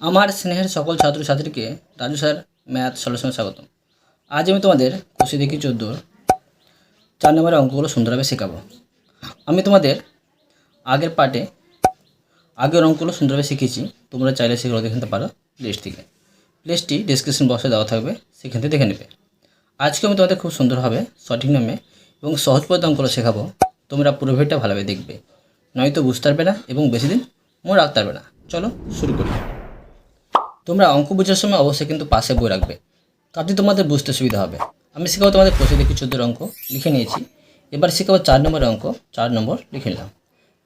আমার স্নেহের সকল ছাত্রছাত্রীকে রাজু স্যার ম্যাথ সলিউশনে স্বাগতম। আজ আমি তোমাদের কোষে দেখি 14 4 নম্বরের অঙ্কগুলো সুন্দরভাবে শেখাবো। আমি তোমাদের আগের পার্টে আগের অঙ্কগুলো সুন্দরভাবে শিখেছি, তোমরা চাইলে সেগুলো দেখে নিতে পারো প্লেলিস্ট থেকে। প্লেলিস্টটি ডিসক্রিপশন বক্সে দেওয়া থাকবে, সেখান থেকে দেখে নেবে। আজকে আমি তোমাদের খুব সুন্দরভাবে সঠিক নামে এবং সহজ পদ্ধতি অঙ্কগুলো শেখাবো। তোমরা পুরো ভিডিওটা ভালোভাবে দেখবে, নয়তো বুঝতে পারবে না এবং বেশি দিন মনে রাখতে পারবে না। চলো শুরু করি। তোমরা অঙ্ক বোঝার সময় অবশ্যই কিন্তু পাশে বই রাখবে, তাতে তোমাদের বুঝতে সুবিধা হবে। আমি শেখাবো তোমাদের কোষে দেখি 14 অঙ্ক লিখে নিয়েছি। এবার শেখাবো 4 নম্বরের অঙ্ক, 4 নম্বর লিখে নিলাম।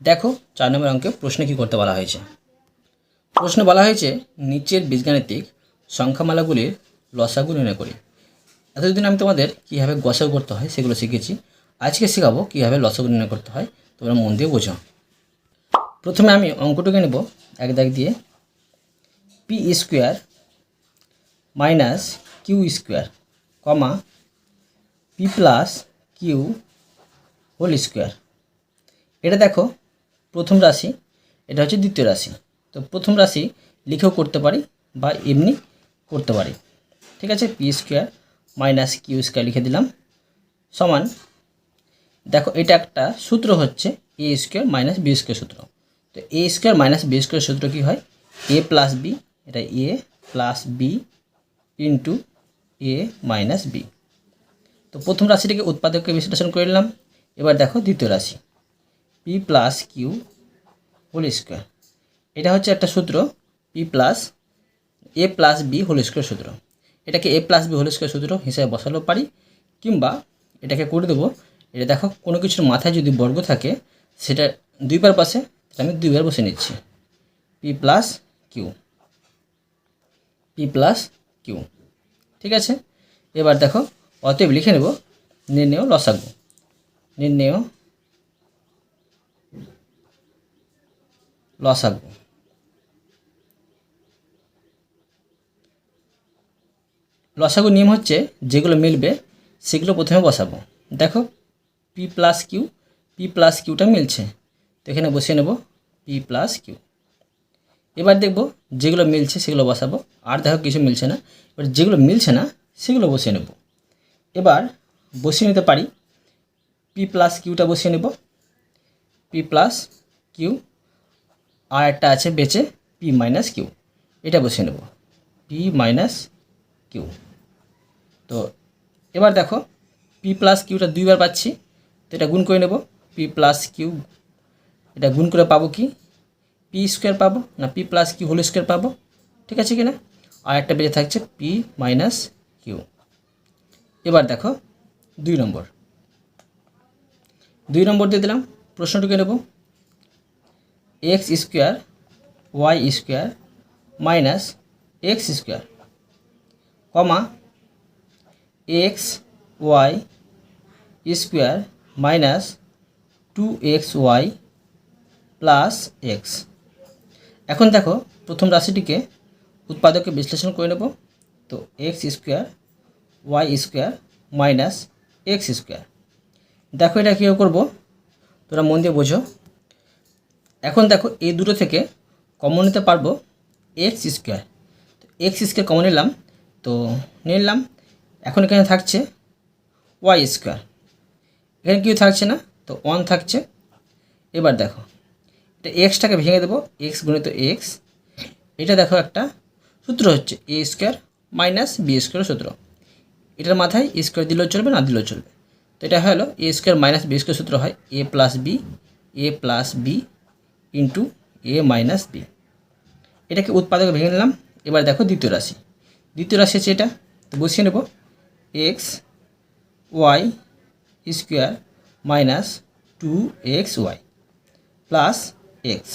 দেখো 4 নম্বর অঙ্কে প্রশ্নে কী করতে বলা হয়েছে। প্রশ্ন বলা হয়েছে নিচের বীজগাণিতিক সংখ্যামালাগুলির লসাগু নির্ণয় করি। এতদিন আমি তোমাদের কীভাবে গসাগু করতে হয় সেগুলো শিখেছি, আজকে শেখাবো কীভাবে লসাগু নির্ণয় করতে হয়। তোমরা মন দিয়ে বোঝো। প্রথমে আমি অঙ্কটুকু নেব এক দাগ দিয়ে, p square minus q square comma p plus q whole square. এটা দেখো প্রথম রাশি, এটা হচ্ছে দ্বিতীয় রাশি। তো প্রথম রাশি লিখেও করতে পারি বা এমনি করতে পারি, ঠিক আছে। P square minus q square লিখে দিলাম সমান, দেখো এটা একটা সূত্র হচ্ছে a square minus b square সূত্র। তো a square minus b square সূত্র কী হয়, এ প্লাস বি, এটা a plus b into a minus b. তো প্রথম রাশিটিকে উৎপাদককে বিশ্লেষণ করে নিলাম। এবার দেখো দ্বিতীয় রাশি p plus q whole square, এটা হচ্ছে একটা সূত্র p plus a plus b whole square সূত্র। এটাকে a plus b whole square সূত্র হিসাবে বসালেও পারি, কিংবা এটাকে করে দেবো, এটা দেখো কোনো কিছুর মাথায় যদি বর্গ থাকে সেটা দুইবার পাশে, আমি দুইবার বসে নিচ্ছি p plus Q, P plus q, ঠিক আছে। এবার দেখো অতএব লিখে নেব নির্ণেয় লসাগু, নির্ণেয় লসাগু। লসাগু নিয়ম হচ্ছে যেগুলো মিলবে সেগুলো প্রথমে বসাবো। দেখো P plus Q, P plus কিউটা মিলছে, তো এখানে বসিয়ে নেব পি প্লাস কিউ। এবার দেখব যেগুলো মিলছে সেগুলো বসাবো, আর দেখো কিছু মিলছে না, এবার যেগুলো মিলছে না সেগুলো বসিয়ে নেব। এবার বসিয়ে নিতে পারি পি প্লাস কিউটা বসিয়ে নেব, পি প্লাস কিউ, আর একটা আছে বেঁচে পি মাইনাস কিউ, এটা বসিয়ে নেব পি মাইনাস কিউ। তো এবার দেখো পি প্লাস কিউটা দুইবার পাচ্ছি, তো এটা গুণ করে নেব পি প্লাস কিউ, এটা গুণ করে পাবো কি পি স্কোয়ার পাবো না p plus q whole square পাবো, ঠিক আছে কি না। আর একটা বেঁচে থাকছে পি মাইনাস কিউ। এবার দেখো 2 নম্বর দিয়ে দিলাম। প্রশ্নটুকে নেব x square y square minus x square comma x y square minus 2xy plus x. এখন দেখো প্রথম রাশিটিকে উৎপাদকে বিশ্লেষণ করে নেব। তো x square y square minus x square, দেখো এটা কীভাবে করবো তোরা মন দিয়ে বোঝো। এখন দেখো এই দুটো থেকে কমন নিতে পারবো এক্স স্কোয়ার, তো এক্স স্কোয়ার কমন নিলাম, তো নিলাম। এখন এখানে থাকছে ওয়াই স্কোয়ার, এখানে কেউ থাকছে না, তো 1 থাকছে। এবার দেখো এটা এক্সটাকে ভেঙে দেবো, এক্স গুণিত এক্স, এটা দেখো একটা সূত্র হচ্ছে a square minus b square সূত্র। এটার মাথায় স্কোয়ার দিলেও চলবে না দিলেও চলবে, তো এটা হলো A square minus b square সূত্র হয় a plus b into a minus B. এটাকে উৎপাদকে ভেঙে নিলাম। এবার দেখো দ্বিতীয় রাশি হচ্ছে এটা, তো বসিয়ে নেব x y square minus 2xy plus x.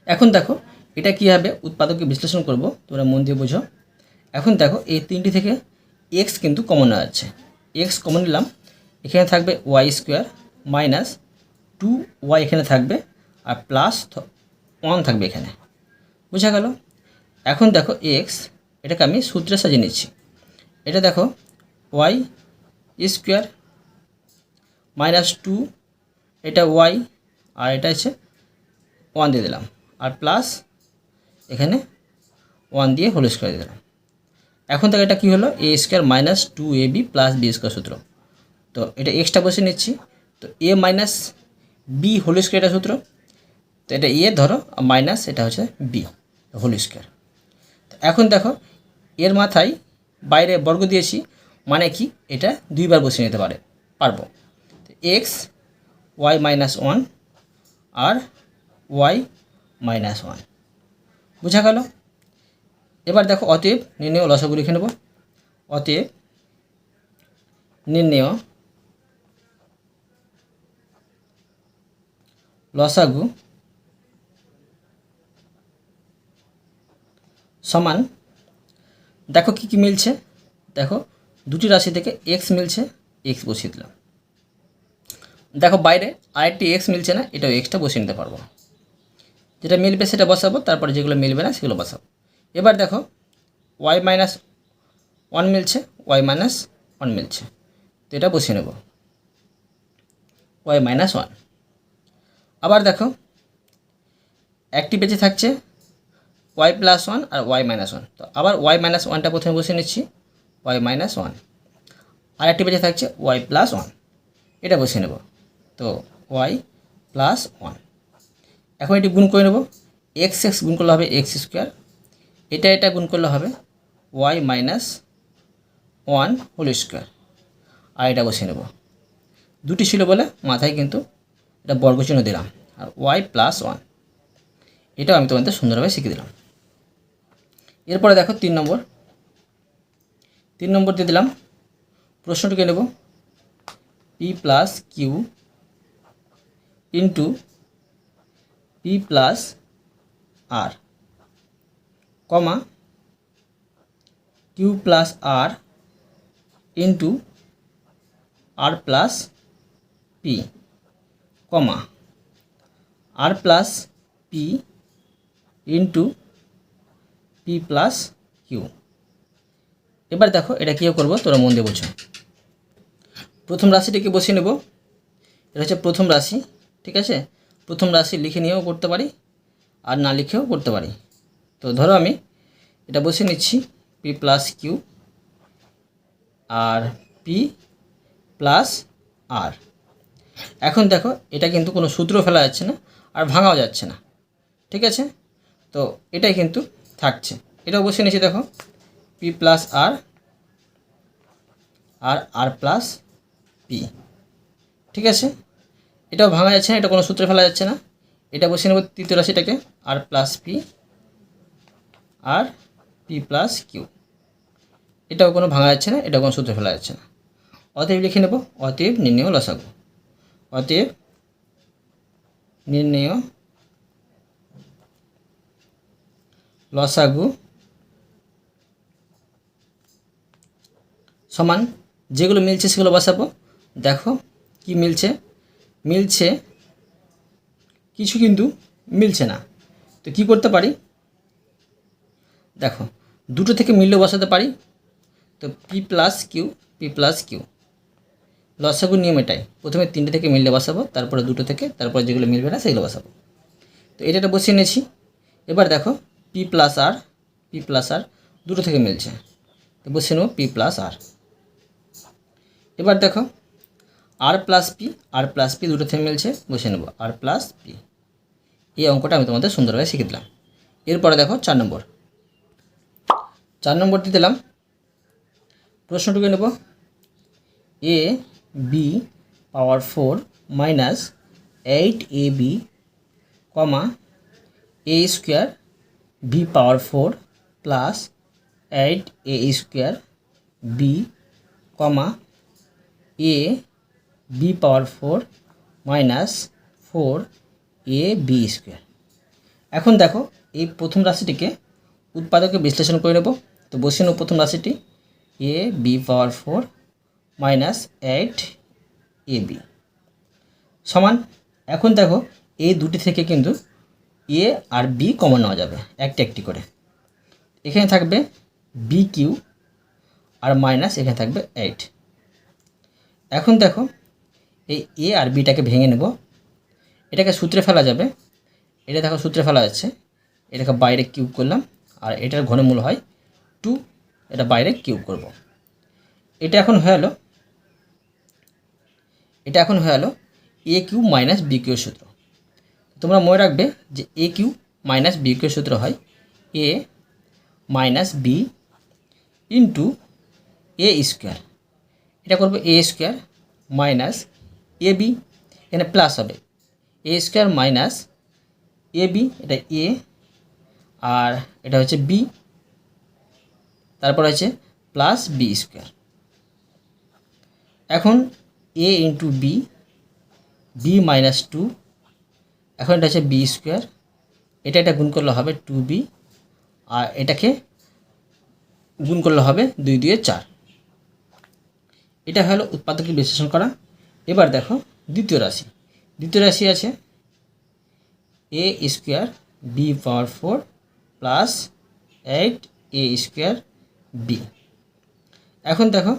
এখন দেখো এটা কীভাবে উৎপাদককে বিশ্লেষণ করব তোমরা মন দিয়ে বোঝো। এখন দেখো এই তিনটি থেকে এক্স কিন্তু কমন আছে, এক্স কমন নিলাম, এখানে থাকবে ওয়াই স্কোয়ার মাইনাস 2y এখানে থাকবে, আর প্লাস 1 থাকবে এখানে, বোঝা গেল। এখন দেখো এক্স, এটাকে আমি সূত্রে সাজিয়ে নিচ্ছি। এটা দেখো ওয়াই স্কোয়ার মাইনাস 2, এটা ওয়াই, আর এটা হচ্ছে 1 দিয়ে দিলাম, আর প্লাস এখানে 1 দিয়ে হোল স্কোয়ার দিয়ে দিলাম। এখন থেকে এটা কী হলো, A square minus 2ab plus B square সূত্র। তো এটা এক্সট্রা বসে নিচ্ছি। তো A minus B whole square এটা সূত্র। তো এটা এ ধরো, মাইনাস এটা হচ্ছে বি হোল স্কোয়ার। তো এখন দেখো এর মাথায় বাইরে বর্গ দিয়েছি, মানে কি এটা দুইবার বসে নিতে পারবো। এক্স ওয়াই মাইনাস 1 আর ওয়াই মাইনাস 1 বুঝা গেল। এবার দেখো অতএব নির্ণেয় লসাগু লিখে নেব। অতএব নির্ণেয় লসাগু সমান, দেখো কি কি মিলছে, দেখো দুটি রাশি থেকে এক্স মিলছে, এক্স বসিয়ে দিলাম। দেখো বাইরে আরেকটি এক্স মিলছে না, এটাও এক্সটা বসিয়ে নিতে পারবো। যেটা মিলবে সেটা বসাবো, তারপরে যেগুলো মিলবে না সেগুলো বসাবো। এবার দেখো ওয়াই মাইনাস 1 মিলছে, ওয়াই মাইনাস 1 মিলছে, তো এটা বসিয়ে নেব ওয়াই মাইনাস 1। আবার দেখো একটি বেঁচে থাকছে ওয়াই প্লাস 1 আর ওয়াই মাইনাস 1, তো আবার ওয়াই মাইনাস 1টা প্রথমে বসিয়ে নিচ্ছি, ওয়াই মাইনাস 1। আর একটি বেঁচে থাকছে ওয়াই প্লাস 1, এটা বসিয়ে নেব, তো ওয়াই প্লাস 1। এখন এটি গুণ করে নেব, এক্স এক্স গুণ করলে হবে এক্স স্কোয়ার, এটা গুণ করলে হবে ওয়াই মাইনাস 1 হোল স্কোয়ার, আর এটা বসিয়ে নেব। দুটি ছিল বলে মাথায় কিন্তু এটা বর্গচিহ্ন দিলাম, আর ওয়াই প্লাস 1, এটাও আমি তোমাদের সুন্দরভাবে শিখিয়ে দিলাম। এরপরে দেখো 3 নম্বর দিয়ে দিলাম। প্রশ্নটিকে নেব P plus Q into P plus R, comma Q plus R into R plus P, comma R plus P into P plus Q. এবার দেখো এটা কী করবো তোরা মন দিয়ে বোঝো। প্রথম রাশিটিকে বসিয়ে নেব, এটা হচ্ছে প্রথম রাশি, ঠিক আছে। প্রথম রাশি লিখে নিয়েও করতে পারি আর না লিখেও করতে পারি। তো ধরো আমি এটা বসিয়ে নিচ্ছি, p plus Q R P plus আর। এখন দেখো এটা কিন্তু কোনো সূত্র ফেলা যাচ্ছে না আর ভাঙাও যাচ্ছে না, ঠিক আছে। তো এটাই কিন্তু থাকছে, এটাও বসিয়ে নিচ্ছি। দেখো পি প্লাস আর আর আর প্লাস পি, ঠিক আছে। এটাও ভাঙা যাচ্ছে না, এটা কোনো সূত্রে ফেলা যাচ্ছে না। এটা বসিয়ে নেব তৃতীয় রাশিটাকে, আর plus P R P plus Q, এটাও কোনো ভাঙা যাচ্ছে না, এটাও কোনো সূত্রে ফেলা যাচ্ছে না। অতএব লিখে নেব অতএব নির্ণেয় লসাগু। অতএব নির্ণেয় লসাগু সমান, যেগুলো মিলছে সেগুলো বসাবো। দেখো কি মিলছে, কিছু কিন্তু মিলছে না। তো কি করতে পারি, দেখো দুটো থেকে মিললে বসাতে পারি। তো পি প্লাস কিউ লসাগু নিয়ম এটাই, প্রথমে 3টে থেকে মিললে বসাবো, তারপরে দুটো থেকে, তারপরে যেগুলো মিলবে না সেগুলো বসাবো। তো এটা বসিয়ে নিয়েছি। এবার দেখো পি প্লাস আর দুটো থেকে মিলছে, তো বসিয়ে নেব পি প্লাস আর। এবার দেখো আর প্লাস পি দুটো থেকে মিলছে, বসিয়ে নেব আর প্লাস পি। এই অঙ্কটা আমি তোমাদের সুন্দরভাবে শিখে দিলাম। এরপরে দেখো 4 নম্বরটি দিলাম। প্রশ্নটুকু নেব A B power 4 minus 8ab comma A square B power 4 plus 8a square B comma A B power 4 minus 4ab square. এখন দেখো এই প্রথম রাশিটিকে উৎপাদকে বিশ্লেষণ করে নেব। তো বসিয়ে নেব প্রথম রাশিটি A B power 4 minus 8ab সমান। এখন দেখো এই দুটি থেকে কিন্তু এ আর বি কমন নেওয়া যাবে একটি করে। এখানে থাকবে বি কিউ আর মাইনাস এখানে থাকবে 8। এখন দেখো এই এ আর বিটাকে ভেঙে নেব, এটাকে সূত্রে ফেলা যাবে। এটা দেখো সূত্রে ফেলা যাচ্ছে এটাকে বাইরে কিউব করলাম, আর এটার ঘনমূল হয় 2, এটা বাইরে কিউব করব। এটা এখন হয়ে গেল এ কিউব মাইনাস বি কিউব সূত্র। তোমরা মনে রাখবে যে এ কিউব মাইনাস বি কিউব সূত্র হয় এ মাইনাস বি ইন্টু এ স্কোয়ার। এটা করবো এ স্কোয়ার মাইনাস এ বি, এখানে প্লাস হবে এ স্কোয়ার মাইনাস এ বি, এটা এ আর এটা হচ্ছে বি, তারপর হচ্ছে প্লাস বি স্কোয়ার। এখন a into b, b minus 2, এখন এটা হচ্ছে বি স্কোয়ার, এটা গুণ করলে হবে 2b, আর এটাকে গুণ করলে হবে 2 2 4। এটা হলো উৎপাদকে বিশ্লেষণ করা। এবার দেখো দ্বিতীয় রাশি আছে এ স্কোয়ার বি পাওয়ার 4 প্লাস 8 এ স্কোয়ার বি। এখন দেখো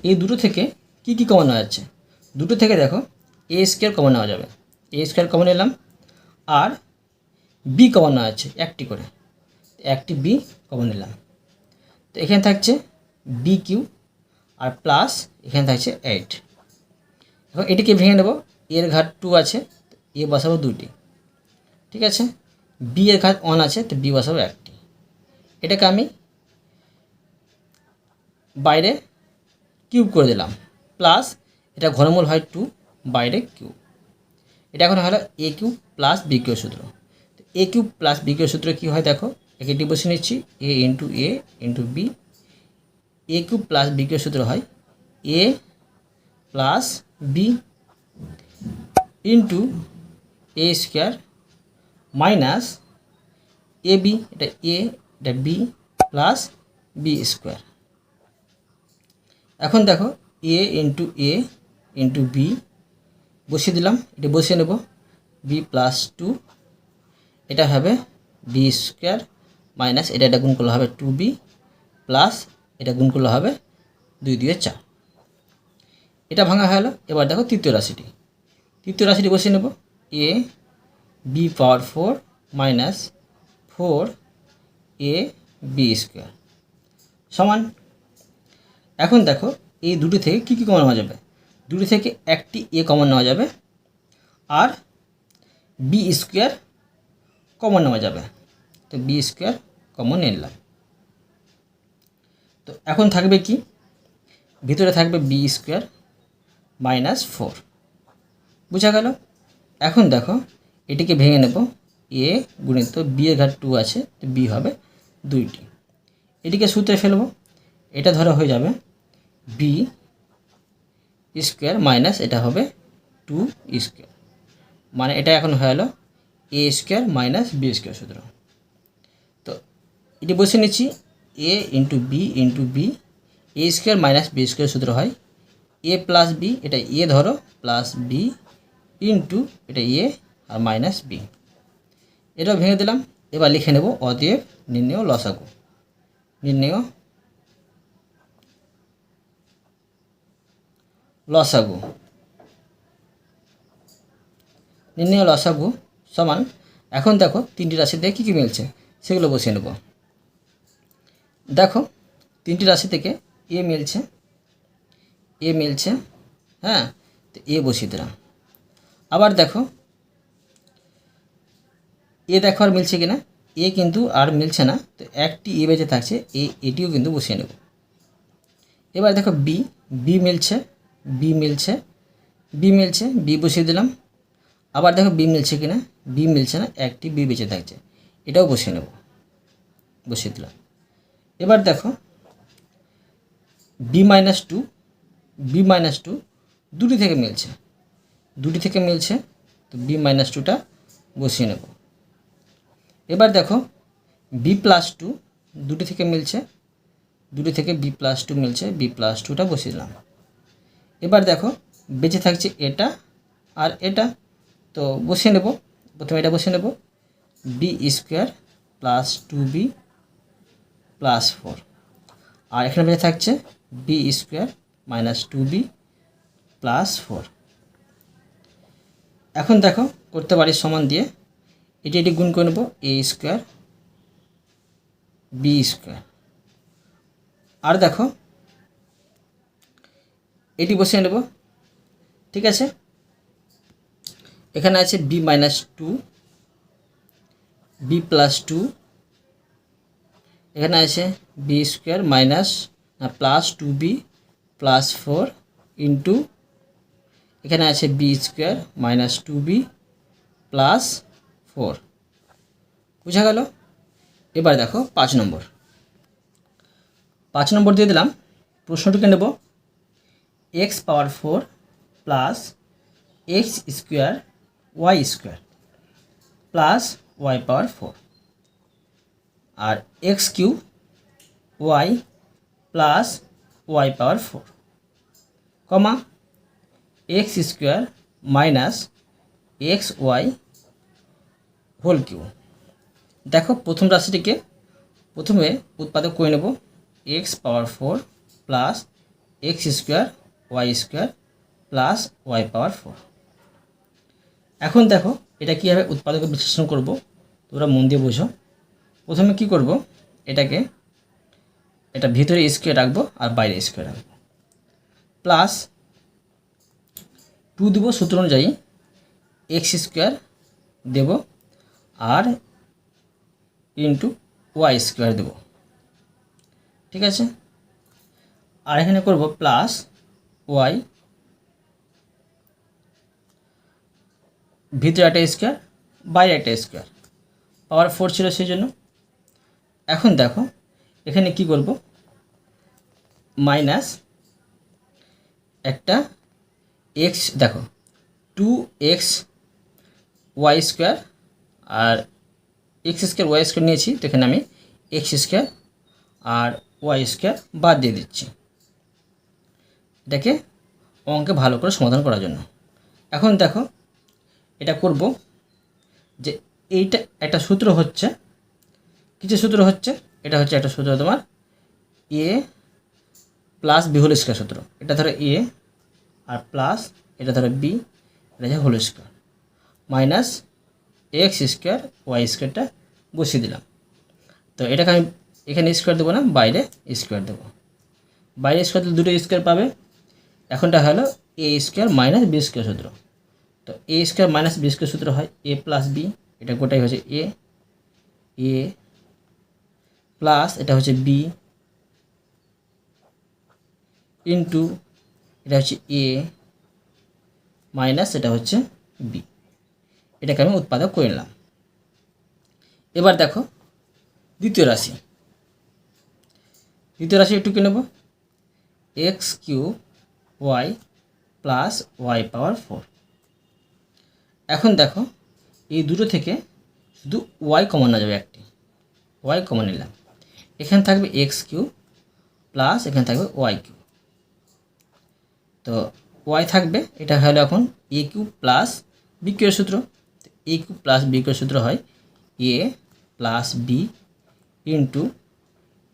এই দুটো থেকে কি কি কমন নেওয়া যাচ্ছে, দুটো থেকে দেখো এ স্কোয়ার কমন নেওয়া যাবে, এ স্কোয়ার কমন নিলাম, আর বি কমন নেওয়া যাচ্ছে একটি করে, একটি বি কমন নিলাম। তো এখানে থাকছে বি কিউ আর প্লাস এখানে থাকছে 8। এখন এটিকে ভেঙে নেব, এর ঘাত 2 আছে, এ বসাবো 2টি, ঠিক আছে। বি এর ঘাত 1 আছে, তো বি বসাবো 1টি। এটাকে আমি বাইরে কিউব করে দিলাম, প্লাস এটা ঘনমূল হয় 2, বাইরে কিউব। এটা এখন হলো এ কিউব প্লাস বি কিউ সূত্র। এ কিউব প্লাস বি কিউ সূত্র কী হয় দেখো, এটি বসে নিচ্ছি এ ইন্টু বি। এ কিউব প্লাস বি কিউ সূত্র হয় a plus b into A square minus A B, এটা বি প্লাস বি স্কোয়ার। এখন দেখো এ ইন্টু বি বসিয়ে দিলাম, এটা বসিয়ে নেব বি প্লাস 2, এটা হবে বি স্কোয়ার মাইনাস এটা গুণ করলে হবে 2b প্লাস এটা গুণ করলে হবে 2 2 4। এটা ভাঙা হয়ে গেল। এবার দেখো তৃতীয় রাশিটি বসিয়ে নেব A B power 4 minus 4 A B square সমান। এখন দেখো এই দুটি থেকে কি কি কমন নেওয়া যাবে, দুটি থেকে একটি এ কমন নেওয়া যাবে আর বি স্কোয়ার কমন নেওয়া যাবে, তো বি স্কোয়ার কমন নিলাম। তো এখন থাকবে কি, ভিতরে থাকবে বি স্কোয়ার মাইনাস 4, বুঝা গেল। এখন দেখো এটিকে ভেঙে নেব, এ গুণিত বি এর ঘাত 2 আছে, তো বি হবে 2টি। এটিকে সূত্রে ফেলবো, এটা ধরা হয়ে যাবে বি স্কোয়ার মাইনাস এটা হবে 2 স্কোয়ার, মানে এটা এখন হয়ে গেল এ স্কোয়ার মাইনাস বি স্কোয়ার সূত্র। তো এটি বসে নিচ্ছি এ ইন্টু বি, এ স্কোয়ার মাইনাস বি স্কোয়ার সূত্র হয় এ প্লাস বি, এটা এ ধরো প্লাস বি ইন্টু এটা এ আর মাইনাস বি। এটাও ভেঙে দিলাম। এবার লিখে নেব অতএব নির্ণেয় লসাগু। নির্ণেয় লসাগু সমান, এখন দেখো তিনটি রাশিতে কী কী মিলছে সেগুলো বসিয়ে নেব। দেখো তিনটি রাশি থেকে এ মিলছে, হ্যাঁ, তো এ বসিয়ে দিলাম। আবার দেখো আর মিলছে কিনা, এ কিন্তু আর মিলছে না, তো একটি এ বেঁচে থাকছে, এটিও কিন্তু বসিয়ে নেব। এবার দেখো বি মিলছে, বি বসিয়ে দিলাম। আবার দেখো বি মিলছে কিনা, বি মিলছে না, একটি বি বেঁচে থাকছে, এটাও বসিয়ে বসিয়ে দিলাম। এবার দেখো বি মাইনাস টু দুটি থেকে মিলছে, তো বি মাইনাস 2টা বসিয়ে নেব। এবার দেখো বি প্লাস 2 দুটি থেকে বি প্লাস 2 মিলছে, বি প্লাস 2টা বসিয়ে দিলাম। এবার দেখো বেঁচে থাকছে এটা আর এটা, তো বসিয়ে নেব। প্রথমে এটা বসিয়ে নেব b square plus 2b plus 4, আর এখানে বেঁচে থাকছে B square minus 2b plus 4। এখন দেখো করতে পারি সমান দিয়ে এটি গুণ করে নেব এ স্কোয়ার বি স্কোয়ার। আর দেখো এটি বসিয়ে নেব, ঠিক আছে। এখানে আছে b minus two, b plus two, এখানে আছে b square minus plus two b plus four into এখানে আছে b square minus two b plus four. বুঝা গেল? এবার দেখো 5 নম্বর। 5 নম্বর দিয়ে দিলাম। প্রশ্নটিকে নেব x power 4 plus x square y square plus y power 4 আর x cube y plus y power 4 comma x square minus x y whole cube. দেখো প্রথম রাশিটিকে প্রথমে উৎপাদক করে নেব x power 4 plus x square plus y power 4। এখন দেখো এটা কীভাবে উৎপাদকে বিশ্লেষণ করব তোমরা মন দিয়ে বোঝো। প্রথমে কি করব, এটা ভিতরে স্কোয়ার রাখবো আর বাইরে স্কোয়ার রাখবো, প্লাস 2 দেবো সূত্র অনুযায়ী এক্স স্কোয়ার দেব আর ইন্টু ওয়াই স্কোয়ার দেব, ঠিক আছে। আর এখানে করব প্লাস ওয়াই, ভিতরে একটা স্কোয়ার বাইরে একটা স্কোয়ার, পাওয়ার 4 ছিল সেই জন্য। এখন দেখো এখানে কি করব, মাইনাস একটা এক্স, দেখো 2x ওয়াই স্কোয়ার আর এক্স স্কোয়ার ওয়াই স্কোয়ার নিয়েছি, তো এখানে আমি এক্স স্কোয়ার আর ওয়াই স্কোয়ার বাদ দিয়ে দিচ্ছি এটাকে অঙ্কে ভালো করে সমাধান করার জন্য। এখন দেখো এটা করব যে এইটা একটা সূত্র হচ্ছে, কিছু সূত্র হচ্ছে, এটা হচ্ছে একটা সূত্র তোমার এ প্লাস বি হোল স্কোয়ার সূত্র। এটা ধরো এ আর প্লাস এটা ধরো বি, এটা হচ্ছে whole square minus x square y স্কোয়ারটা বসিয়ে দিলাম। তো এটাকে আমি এখানে স্কোয়ার দেবো না, বাইরে স্কোয়ার দেবো। বাইরে স্কোয়ার দিলে দুটো স্কোয়ার পাবে। এখনটা হলো A square minus b square সূত্র। তো a square minus b square সূত্র হয় এ প্লাস বি, এটা গোটাই হচ্ছে এ প্লাস এটা হচ্ছে বি ইন্টু এটা হচ্ছে এ মাইনাস এটা হচ্ছে বি। এটাকে আমি উৎপাদক করে নিলাম। এবার দেখো দ্বিতীয় রাশি একটু নেব x cube y plus y power 4। এখন দেখো এই দুটো থেকে শুধু ওয়াই কমন না যাবে, একটি ওয়াই কমন নিলাম। এখানে থাকবে এক্স কিউব প্লাস এখানে থাকবে ওয়াই কিউব। তো ওয়াই থাকবে, এটা হলো এখন এ কিউব প্লাস বি কিউবের সূত্র। এ কিউব প্লাস বি কিউবের সূত্র হয় a plus b into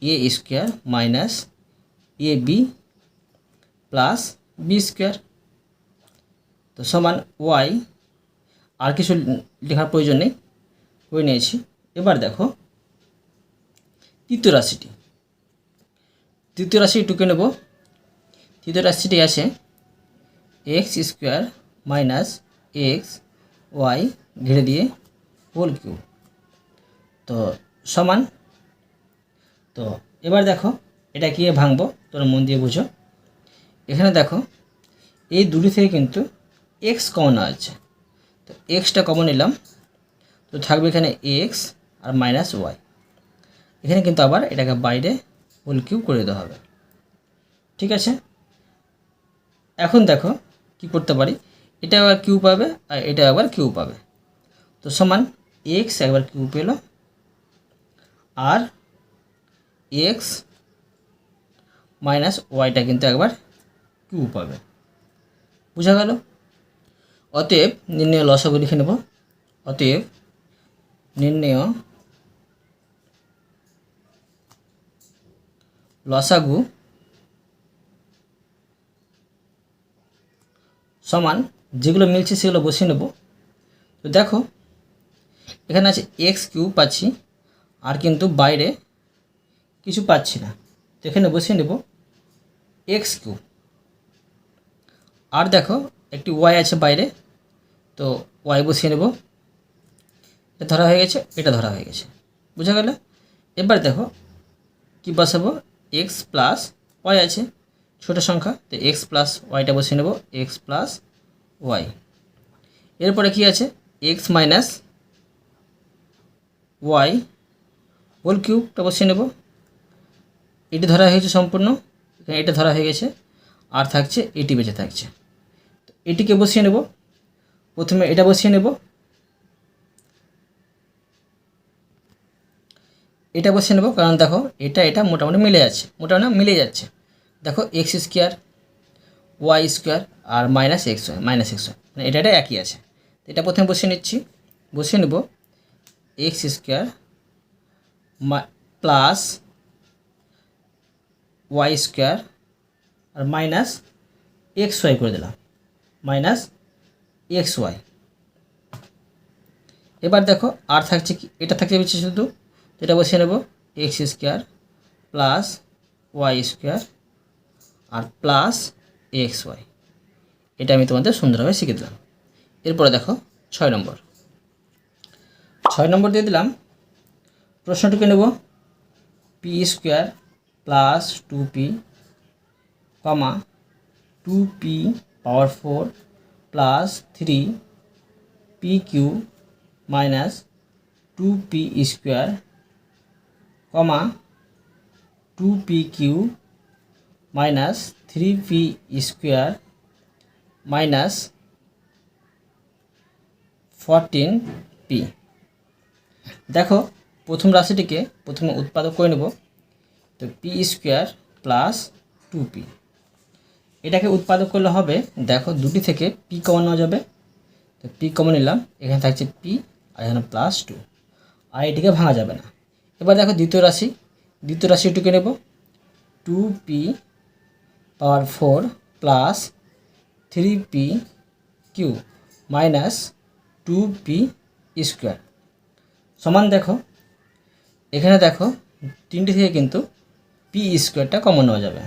A square minus A B plus B square. তো সমান ওয়াই, আর কিছু লেখার প্রয়োজন নেই, করে নিয়েছি। এবার দেখো তৃতীয় রাশি টুকে নেব। তৃতীয় রাশিটি আছে x square minus x y ঘিরে দিয়ে হোল কিউব। তো সমান, তো এবার দেখো এটা কী ভাঙবো তোমরা মন দিয়ে বুঝো। এখানে দেখো এই দুটি থেকে কিন্তু এক্স কমন আছে, তো এক্সটা কমন নিলাম, তো থাকবে এখানে এক্স আর মাইনাস ওয়াই। এখানে কিন্তু আবার এটাকে বাইরে হোল কিউব করে দিতে হবে, ঠিক আছে। এখন দেখো কি করতে পারি, এটা আবার কিউ পাবে আর এটা আবার কিউ পাবে। তো সমান এক্স একবার কিউ পেল আর এক্স মাইনাস ওয়াইটা কিন্তু একবার কিউ পাবে। বুঝা গেল? অতএব নির্ণয় লসাগু লিখে নেব। অতএব নির্ণয় লসাগু সমান যেগুলো মিলছে সেগুলো বসিয়ে নেব। তো দেখো এখানে আছে এক্স কিউব পাচ্ছি, আর কিন্তু বাইরে কিছু পাচ্ছি না, তো এখানে বসিয়ে নেব এক্স কিউব। আর দেখো একটি ওয়াই আছে বাইরে, তো ওয়াই বসিয়ে নেব। এটা ধরা হয়ে গেছে, এটা ধরা হয়ে গেছে, বুঝা গেল। এবার দেখো কি বসাবো, এক্স প্লাস ওয়াই আছে ছোটো সংখ্যা, তো এক্স প্লাস ওয়াইটা বসিয়ে নেব, এক্স প্লাস ওয়াই। এরপরে কি আছে, এক্স মাইনাস ওয়াই হোল কিউবটা বসিয়ে নেব। এটি ধরা হয়েছে সম্পূর্ণ, এখানে এটা ধরা হয়ে গেছে, আর থাকছে এটি বেঁচে থাকছে। তো এটিকে বসিয়ে নেব, প্রথমে এটা বসিয়ে নেব, এটা বসিয়ে নেব, কারণ দেখো এটা মোটামুটি মিলে যাচ্ছে, মোটামুটি মিলে যাচ্ছে। দেখো এক্স স্কোয়ার ওয়াই স্কোয়ার আর মাইনাস এক্স ওয়াই মানে এটা একই আছে। এটা প্রথমে বসিয়ে নিচ্ছি, বসিয়ে নেব x square plus y square আর মাইনাস এক্স ওয়াই করে দিলাম, মাইনাস এক্স ওয়াই। এবার দেখো আর থাকছে কি, এটা থাকছে শুধু, এটা বসিয়ে নেব x square plus y square আর প্লাস এক্স ওয়াই। এটা আমি তোমাদের সুন্দরভাবে শিখে দিলাম। এরপরে দেখো 6 নম্বর, 6 নম্বর দিয়ে দিলাম। প্রশ্নটিকে নেব পি স্কোয়ার প্লাস 2p কমা 2p পাওয়ার 4 plus 3p³ minus 2p square কমা 2p³ minus 3p square minus 14p। দেখো প্রথম রাশিটিকে প্রথমে উৎপাদক করে নেব, তো পি স্কোয়ার প্লাস 2p, এটাকে উৎপাদক করলে হবে, দেখো দুটি থেকে পি কমন নেওয়া যাবে, তো পি কমন নিলাম, এখানে থাকছে পি আর এখানে প্লাস 2, আর এটিকে ভাঙা যাবে না। এবার দেখো দ্বিতীয় রাশিটিকে নেব 2p পাওয়ার 4 plus 3p³ minus 2p square সমান, দেখো এখানে দেখো তিনটি থেকে কিন্তু পি স্কোয়ারটা কমন নেওয়া যাবে,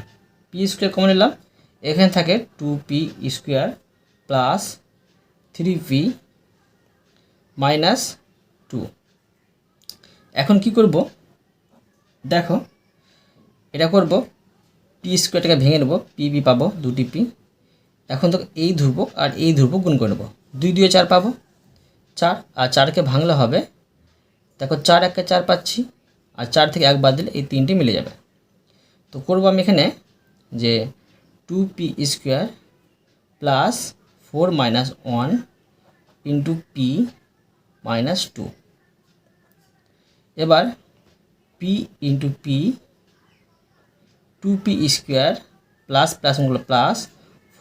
পি স্কোয়ার কমন নিলাম, এখানে থাকে 2p square plus 3p minus 2। এখন কি করব, দেখো এটা করব, পি স্কোয়ারটাকে ভেঙে নেব, পি পাবো দুটি পি। এখন তো এই ধ্রুবক আর এই ধ্রুবক গুণ করে নেব, 2 2 4 পাবো 4, আর 4কে ভাঙলে হবে, দেখো 4 1 4 পাচ্ছি, আর 4 থেকে 1 বাদ দিলে এই তিনটি মিলে যাবে। তো করব আমি এখানে যে 2p square plus 4 minus 1 into P minus 2। এবার P into P 2p square plus plus গুণ করলে প্লাস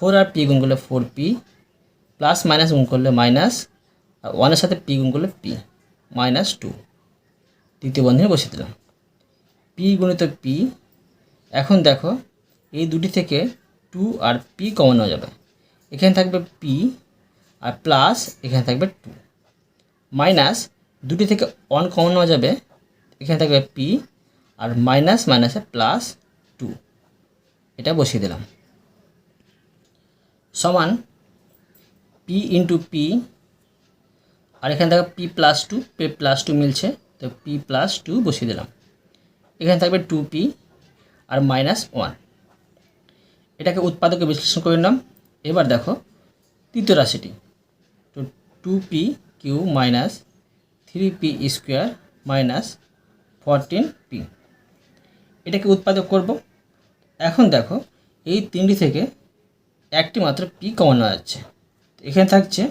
4 আর পি গুণ করলে 4p প্লাস মাইনাস গুণ করলে মাইনাস, আর 1-এর সাথে পি গুণ করলে পি মাইনাস 2, তৃতীয় বন্ধনী বসিয়ে দিলাম, পি গুণিত পি। এখন দেখো এই দুটি থেকে 2 আর পি কমন নেওয়া যাবে, এখানে থাকবে পি আর প্লাস এখানে থাকবে 2 মাইনাস দুটি থেকে 1 কমন নেওয়া যাবে, এখানে থাকবে পি আর মাইনাস মাইনাসে প্লাস 2, এটা বসিয়ে দিলাম, সমান পি ইন্টু পি, আর এখানে থাকবে পি প্লাস 2 মিলছে, তো পি প্লাস 2 বসিয়ে দিলাম, এখানে থাকবে 2p আর মাইনাস 1। এটাকে উৎপাদকে বিশ্লেষণ করে নিলাম। এবার দেখো তৃতীয় রাশিটি, তো 2p³ minus 3p square minus 14p, এটাকে উৎপাদক করব। এখন দেখো এই তিনটি থেকে একটি মাত্র পি কমন নেওয়া যাচ্ছে, এখানে থাকছে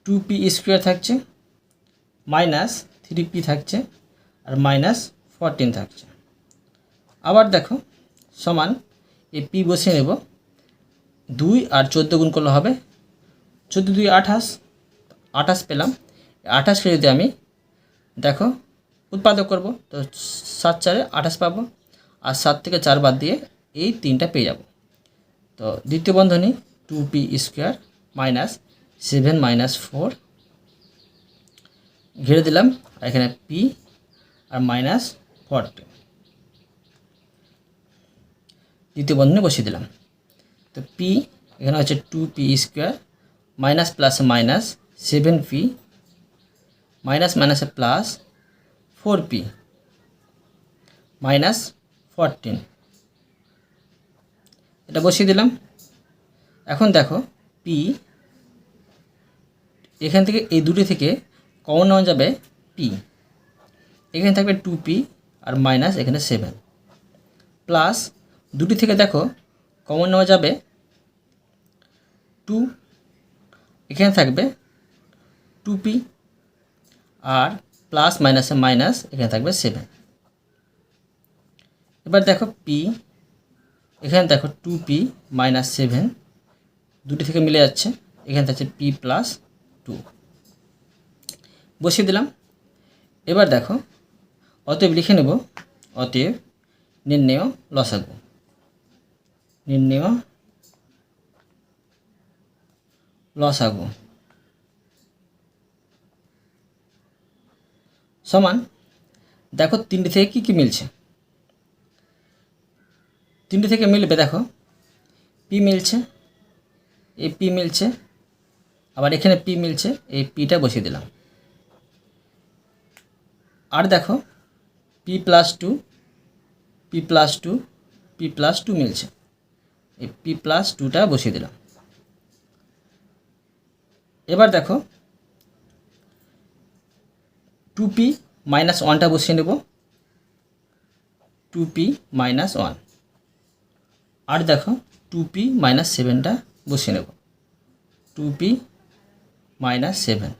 2p স্কোয়ার থাকছে মাইনাস 3p থাকছে আর মাইনাস 14 থাকছে। আবার দেখো সমান এই পি বসিয়ে নেব, 2 আর 14 গুণ করলে হবে 14 2 28 পেলাম। 28কে যদি আমি দেখো উৎপাদক করব, তো 7 4 28 পাবো, আর 7 থেকে 4 বাদ দিয়ে এই 3টা পেয়ে যাব। তো দ্বিতীয় বন্ধনী 2p স্কোয়ার মাইনাস 7 মাইনাস 4 ঘিরে দিলাম, আর এখানে পি আর মাইনাস 40 দ্বিতীয় বন্ধনী বসিয়ে দিলাম। তো পি এখানে হচ্ছে 2p square minus plus minus 7p minus মাইনাসে প্লাস 4p মাইনাস 14 এটা বসিয়ে দিলাম। এখন দেখো পি এখান থেকে এই দুটি থেকে কমন নেওয়া যাবে পি, এখানে থাকবে 2p আর মাইনাস এখানে 7 প্লাস দুটি থেকে দেখো কমন নেওয়া যাবে 2, এখানে থাকবে 2p আর প্লাস মাইনাসে মাইনাস এখানে থাকবে 7। এবার দেখো পি এখানে দেখো 2p মাইনাস 7 দুটি থেকে মিলে যাচ্ছে, এখানে থাকছে p প্লাস 2 বসিয়ে দিলাম। এবার দেখো অতএব লিখে নেব, অতএব নির্ণেয় লসাগু, নির্ণেয় লসাগু সমান দেখো তিনটি থেকে কি কি মিলছে, তিনটি থেকে মিলবে দেখো পি মিলছে, এই পি মিলছে, আবার এখানে পি মিলছে, এই পিটা বসিয়ে দিলাম। আর দেখো P plus 2 P plus 2 P plus 2 মিলছে, এই পি প্লাস 2টা বসিয়ে দিলাম। এবার দেখো 2p মাইনাস 1টা বসিয়ে নেব, 2p মাইনাস 1, আর দেখো 2p মাইনাস 7টা বসিয়ে নেব, 2p মাইনাস 7।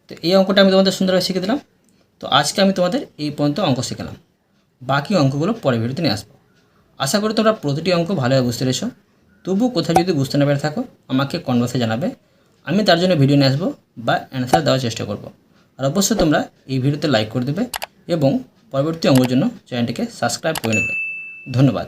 তো এই অঙ্কটা আমি তোমাদের সুন্দরভাবে শিখে দিলাম। তো আজকে আমি তোমাদের এই পর্যন্ত অঙ্ক শিখলাম, বাকি অঙ্কগুলো পরের ভিডিওতে নিয়ে আসবো। আশা করি তোমরা প্রতিটি অঙ্ক ভালোভাবে বুঝতে পেরেছো। তবুও কোথাও যদি বুঝতে না পেরে থাকো আমাকে কমেন্ট বক্সে জানাবে, আমি তার জন্য ভিডিও নিয়ে আসবো বা অ্যান্সার দেওয়ার চেষ্টা করব। আর অবশ্যই তোমরা এই ভিডিওতে লাইক করে দেবে এবং পরবর্তী অঙ্কের জন্য চ্যানেলটিকে সাবস্ক্রাইব করে নেবে। ধন্যবাদ।